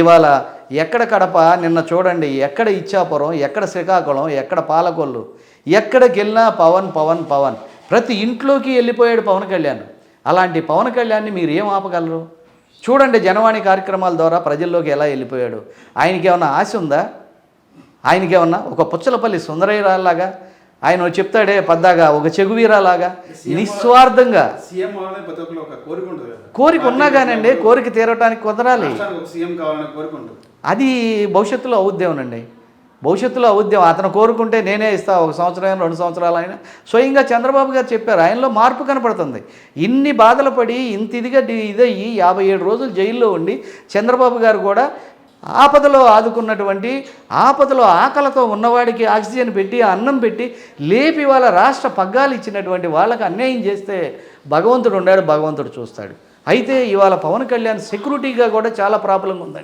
ఇవాళ ఎక్కడ కడప, నిన్న చూడండి ఎక్కడ ఇచ్చాపురం, ఎక్కడ శ్రీకాకుళం, ఎక్కడ పాలకొల్లు, ఎక్కడికి వెళ్ళినా పవన్ పవన్ పవన్, ప్రతి ఇంట్లోకి వెళ్ళిపోయాడు పవన్ కళ్యాణ్. అలాంటి పవన్ కళ్యాణ్ని మీరు ఏం ఆపగలరు? చూడండి జనవాణి కార్యక్రమాల ద్వారా ప్రజల్లోకి ఎలా వెళ్ళిపోయాడు. ఆయనకి ఏమన్నా ఆశ ఉందా? ఆయనకి ఏమన్నా ఒక పుచ్చలపల్లి సుందరయ్యలాగా ఆయన చెప్తాడే పద్దాగా, ఒక చెగువీరాలాగా నిస్వార్థంగా కోరిక ఉన్నా కానండి, కోరిక తీరటానికి కుదరాలి. అది భవిష్యత్తులో అవుద్దేమోనండి, భవిష్యత్తులో అవుద్దేమో. అతను కోరుకుంటే నేనే ఇస్తా, 1 సంవత్సరం 2 సంవత్సరాలు అయినా. స్వయంగా చంద్రబాబు గారు చెప్పారు, ఆయనలో మార్పు కనపడుతుంది. ఇన్ని బాధలు పడి ఇంత ఇదయ్యి 57 రోజులు జైల్లో ఉండి చంద్రబాబు గారు కూడా ఆపదలో ఆదుకున్నటువంటి, ఆపదలో ఆకలితో ఉన్నవాడికి ఆక్సిజన్ పెట్టి అన్నం పెట్టి లేపి వాళ్ళ రాష్ట్ర పగ్గాలు ఇచ్చినటువంటి వాళ్ళకి అన్యాయం చేస్తే భగవంతుడు ఉన్నాడు, భగవంతుడు చూస్తాడు. అయితే ఇవాళ పవన్ కళ్యాణ్ సెక్యూరిటీగా కూడా చాలా ప్రాబ్లం ఉందండి.